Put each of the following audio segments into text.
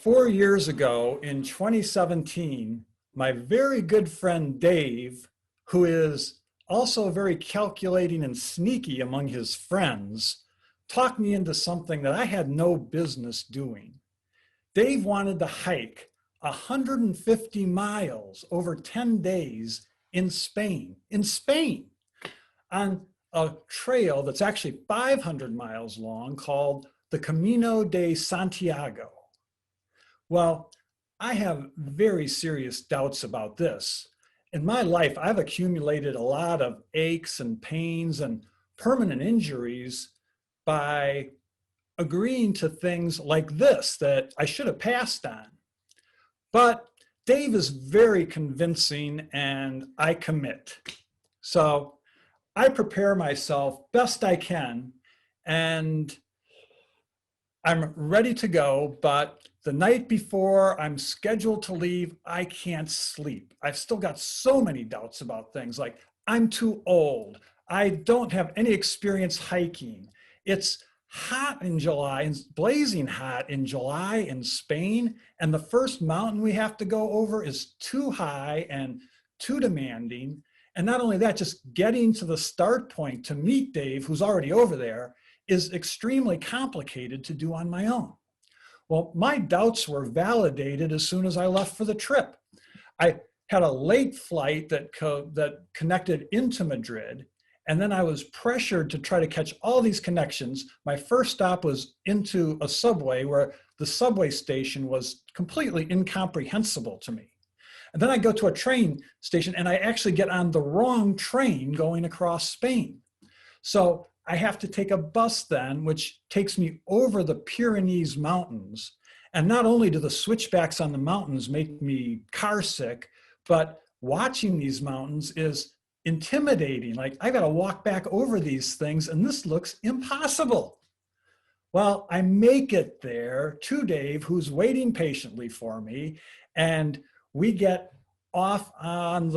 4 years ago in 2017, my very good friend Dave, who is also very calculating and sneaky among his friends, talked me into something that I had no business doing. Dave wanted to hike 150 miles over 10 days in Spain, on a trail that's actually 500 miles long called the Camino de Santiago. Well, I have very serious doubts about this. In my life, I've accumulated a lot of aches and pains and permanent injuries by agreeing to things like this that I should have passed on. But Dave is very convincing and I commit. So I prepare myself best I can and I'm ready to go, but the night before I'm scheduled to leave, I can't sleep. I've still got so many doubts about things like I'm too old. I don't have any experience hiking. It's hot in July, and blazing hot in July in Spain. And the first mountain we have to go over is too high and too demanding. And not only that, just getting to the start point to meet Dave, who's already over there, is extremely complicated to do on my own. Well, my doubts were validated as soon as I left for the trip. I had a late flight that connected into Madrid, and then I was pressured to try to catch all these connections. My first stop was into a subway where the subway station was completely incomprehensible to me. And then I go to a train station and I actually get on the wrong train going across Spain. So I have to take a bus then, which takes me over the Pyrenees Mountains. And not only do the switchbacks on the mountains make me car sick, but watching these mountains is intimidating. Like I got to walk back over these things and this looks impossible. Well, I make it there to Dave, who's waiting patiently for me. And we get off on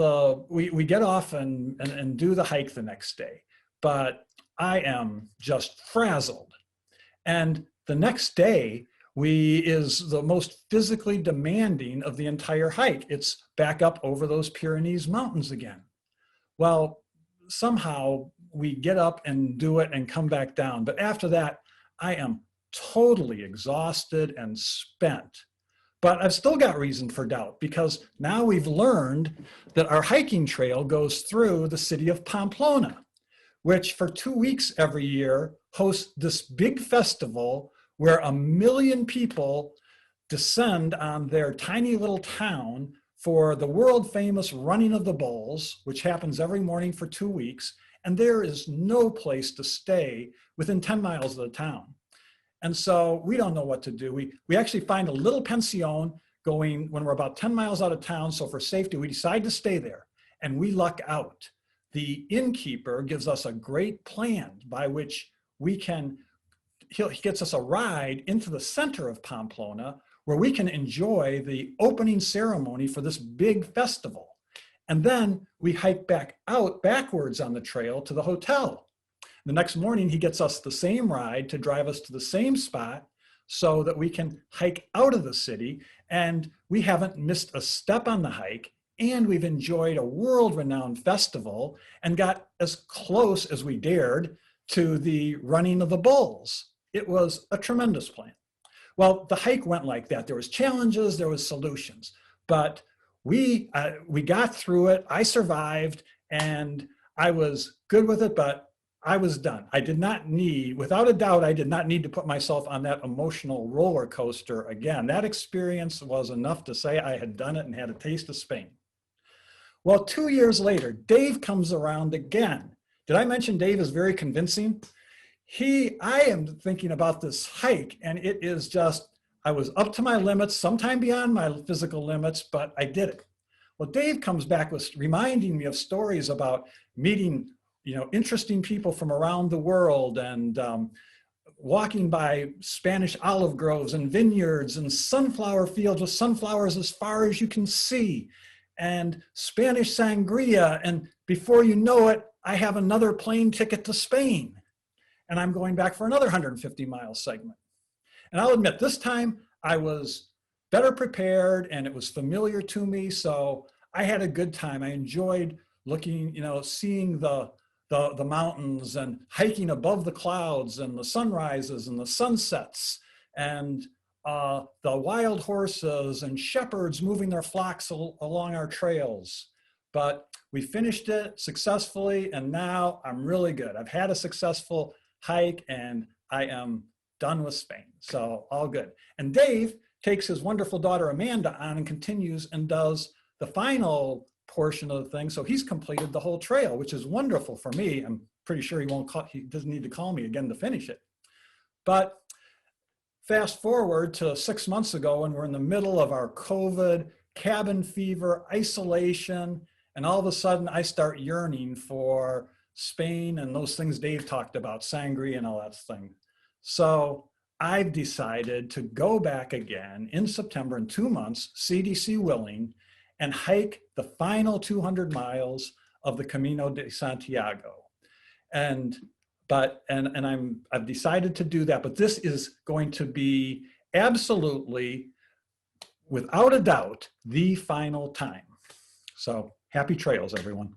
we get off and do the hike the next day. But I am just frazzled. And the next day is the most physically demanding of the entire hike. It's back up over those Pyrenees Mountains again. Well, somehow we get up and do it and come back down. But after that, I am totally exhausted and spent. But I've still got reason for doubt because now we've learned that our hiking trail goes through the city of Pamplona, which for 2 weeks every year hosts this big festival where 1 million people descend on their tiny little town for the world famous running of the bulls, which happens every morning for 2 weeks. And there is no place to stay within 10 miles of the town. And so we don't know what to do. We actually find a little pension going when we're about 10 miles out of town. So for safety, we decide to stay there and we luck out. The innkeeper gives us a great plan by which he gets us a ride into the center of Pamplona where we can enjoy the opening ceremony for this big festival. And then we hike backwards on the trail to the hotel. The next morning, he gets us the same ride to drive us to the same spot so that we can hike out of the city. And we haven't missed a step on the hike. And we've enjoyed a world-renowned festival and got as close as we dared to the running of the bulls. It was a tremendous plan. Well, the hike went like that. There was challenges, there was solutions, but we got through it. I survived and I was good with it, but I was done. Without a doubt, I did not need to put myself on that emotional roller coaster again. That experience was enough to say I had done it and had a taste of Spain. Well, 2 years later, Dave comes around again. Did I mention Dave is very convincing? I am thinking about this hike and it is just, I was up to my limits, sometime beyond my physical limits, but I did it. Well, Dave comes back with reminding me of stories about meeting, interesting people from around the world and walking by Spanish olive groves and vineyards and sunflower fields with sunflowers as far as you can see and Spanish sangria. And before you know it, I have another plane ticket to Spain. And I'm going back for another 150-mile segment. And I'll admit, this time I was better prepared and it was familiar to me. So I had a good time. I enjoyed looking, seeing the mountains and hiking above the clouds and the sunrises and the sunsets and the wild horses and shepherds moving their flocks along our trails. But we finished it successfully, and now I'm really good. I've had a successful hike, and I am done with Spain, so all good. And Dave takes his wonderful daughter Amanda on and continues and does the final portion of the thing. So he's completed the whole trail, which is wonderful for me. I'm pretty sure he doesn't need to call me again to finish it. But fast forward to 6 months ago when we're in the middle of our COVID, cabin fever, isolation, and all of a sudden I start yearning for Spain and those things Dave talked about, sangria and all that thing. So I've decided to go back again in September in 2 months, CDC willing, and hike the final 200 miles of the Camino de Santiago. I've decided to do that, but this is going to be absolutely, without a doubt, the final time. So happy trails, everyone.